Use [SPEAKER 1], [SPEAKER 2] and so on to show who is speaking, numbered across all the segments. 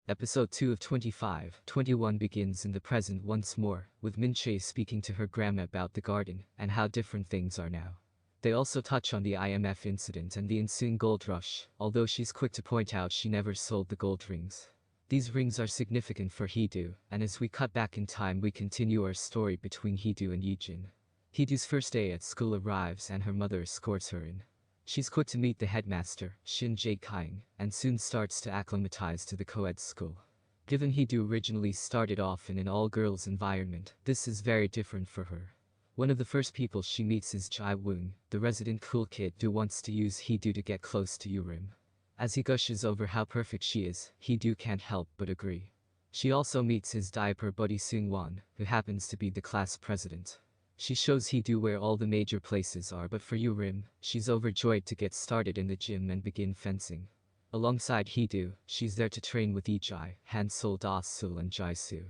[SPEAKER 1] Episode 2 of 25-21 begins in the present once more, with Min-chae speaking to her grandma about the garden and how different things are now. They also touch on the IMF incident and the ensuing gold rush, although she's quick to point out she never sold the gold rings. These rings are significant for Hee-do, and as we cut back in time we continue our story between Hee-do and Yi-jin. Hee-do's first day at school arrives and her mother escorts her in. She's quick to meet the headmaster, Shin Jae-kyung, and soon starts to acclimatize to the co-ed school. Given Hee-do originally started off in an all-girls environment, this is very different for her. One of the first people she meets is Jae-woong, the resident cool kid who wants to use Hee-do to get close to Yurim. As he gushes over how perfect she is, Hee-do can't help but agree. She also meets his diaper buddy Seung-won, who happens to be the class president. She shows Hee-do where all the major places are, but for Yurim, she's overjoyed to get started in the gym and begin fencing. Alongside Hee-do, she's there to train with Lee-jae, Han-sol, Da-sul and Jae-soo.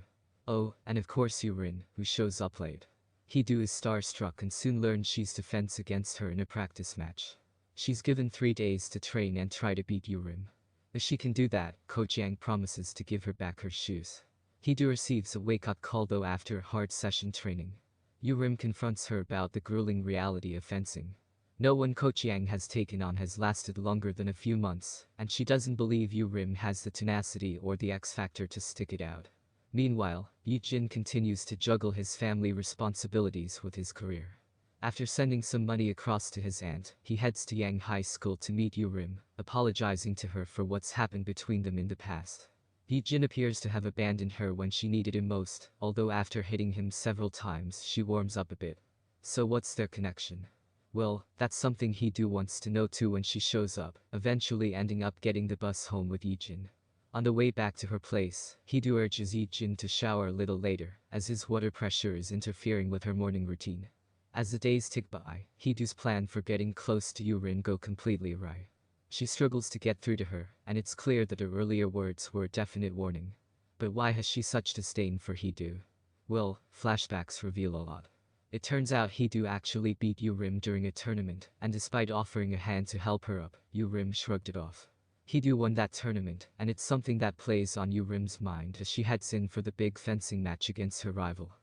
[SPEAKER 1] Oh, and of course Yurin, who shows up late. Hee-do is starstruck and soon learns she's to fence against her in a practice match. She's given 3 days to train and try to beat Yurim. If she can do that, Coach Yang promises to give her back her shoes. Hee-do receives a wake-up call though after a hard session training. Yurim confronts her about the grueling reality of fencing. No one Coach Yang has taken on has lasted longer than a few months, and she doesn't believe Yurim has the tenacity or the X factor to stick it out. Meanwhile, Yi-jin continues to juggle his family responsibilities with his career. After sending some money across to his aunt, he heads to Yang High School to meet Yurim, apologizing to her for what's happened between them in the past. Yi-jin appears to have abandoned her when she needed him most, although after hitting him several times she warms up a bit. So what's their connection? Well, that's something Hee-do wants to know too when she shows up, eventually ending up getting the bus home with Yi-jin. On the way back to her place, Hee-do urges Yi-jin to shower a little later, as his water pressure is interfering with her morning routine. As the days tick by, Hee-do's plan for getting close to Yurin go completely awry. She struggles to get through to her, and it's clear that her earlier words were a definite warning. But why has she such disdain for Hee-do? Well, flashbacks reveal a lot. It turns out Hee-do actually beat Yurim during a tournament, and despite offering a hand to help her up, Yurim shrugged it off. Hee-do won that tournament, and it's something that plays on Yurim's mind as she heads in for the big fencing match against her rival.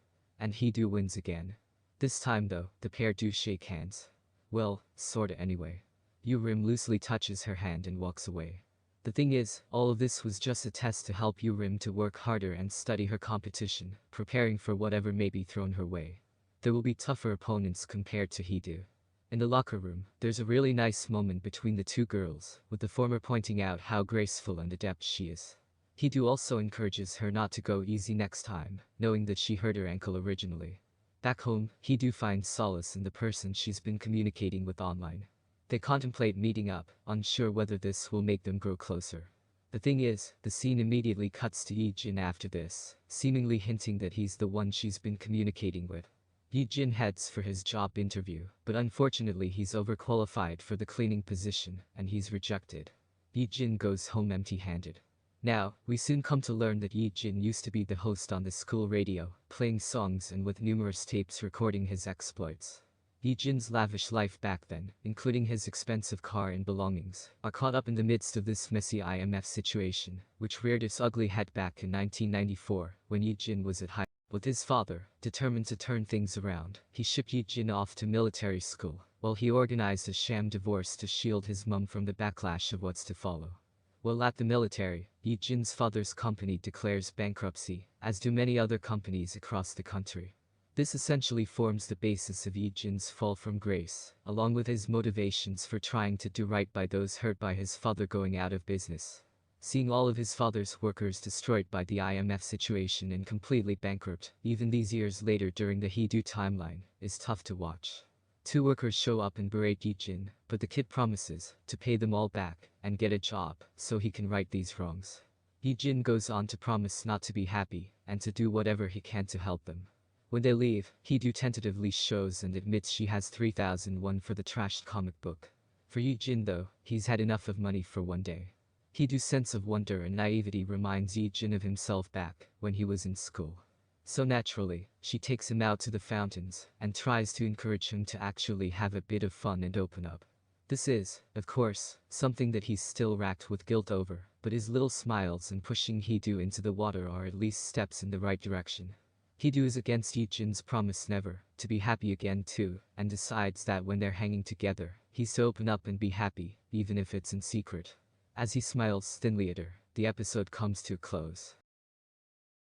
[SPEAKER 1] And Hee-do wins again. This time though, the pair do shake hands. Well, sorta anyway. Yurim loosely touches her hand and walks away. The thing is, all of this was just a test to help Yurim to work harder and study her competition, preparing for whatever may be thrown her way. There will be tougher opponents compared to Hee-do. In the locker room, there's a really nice moment between the two girls, with the former pointing out how graceful and adept she is. Hee-do also encourages her not to go easy next time, knowing that she hurt her ankle originally. Back home, Hee-do finds solace in the person she's been communicating with online. They contemplate meeting up, unsure whether this will make them grow closer. The thing is, the scene immediately cuts to Yi-jin after this, seemingly hinting that he's the one she's been communicating with. Yi-jin heads for his job interview, but unfortunately he's overqualified for the cleaning position, and he's rejected. Yi-jin goes home empty-handed. Now, we soon come to learn that Yi-jin used to be the host on the school radio, playing songs and with numerous tapes recording his exploits. Yi-jin's lavish life back then, including his expensive car and belongings, are caught up in the midst of this messy IMF situation, which reared its ugly head back in 1994, when Yi-jin was at high. With his father, determined to turn things around, he shipped Yi-jin off to military school, while he organized a sham divorce to shield his mum from the backlash of what's to follow. While at the military, Yi-jin's father's company declares bankruptcy, as do many other companies across the country. This essentially forms the basis of Yi-jin's fall from grace, along with his motivations for trying to do right by those hurt by his father going out of business. Seeing all of his father's workers destroyed by the IMF situation and completely bankrupt, even these years later during the Hee-do timeline, is tough to watch. 2 workers show up and berate Yi-jin, but the kid promises to pay them all back and get a job so he can right these wrongs. Yi-jin goes on to promise not to be happy and to do whatever he can to help them. When they leave, Hee-do tentatively shows and admits she has 3,001 for the trashed comic book. For Yi-jin though, he's had enough of money for one day. Hee-do's sense of wonder and naivety reminds Yi-jin of himself back when he was in school. So naturally, she takes him out to the fountains and tries to encourage him to actually have a bit of fun and open up. This is, of course, something that he's still racked with guilt over, but his little smiles and pushing Hee-do into the water are at least steps in the right direction. Hee-do is against Yi-jin's promise never to be happy again too, and decides that when they're hanging together, he's to open up and be happy, even if it's in secret. As he smiles thinly at her, the episode comes to a close.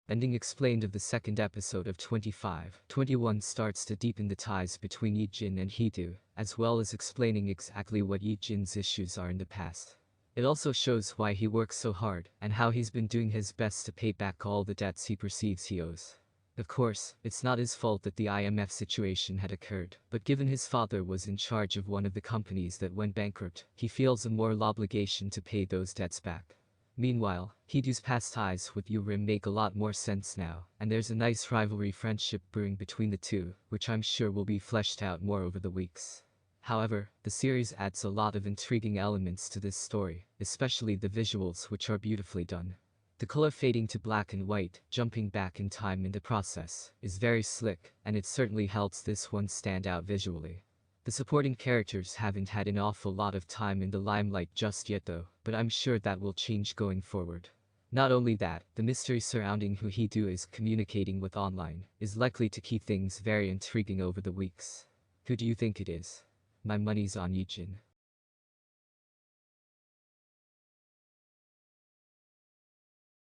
[SPEAKER 1] Ending explained of the second episode of 25-21 starts to deepen the ties between Yi-jin and Hee-do, as well as explaining exactly what Yi-jin's issues are in the past. It also shows why he works so hard, and how he's been doing his best to pay back all the debts he perceives he owes. Of course, it's not his fault that the IMF situation had occurred, but given his father was in charge of one of the companies that went bankrupt, he feels a moral obligation to pay those debts back. Meanwhile, Hee-do's past ties with Yu-rim make a lot more sense now, and there's a nice rivalry friendship brewing between the two, which I'm sure will be fleshed out more over the weeks. However, the series adds a lot of intriguing elements to this story, especially the visuals, which are beautifully done. The color fading to black and white, jumping back in time in the process, is very slick, and it certainly helps this one stand out visually. The supporting characters haven't had an awful lot of time in the limelight just yet though, but I'm sure that will change going forward. Not only that, the mystery surrounding who Hee-do is communicating with online is likely to keep things very intriguing over the weeks. Who do you think it is? My money's on Yi-jin.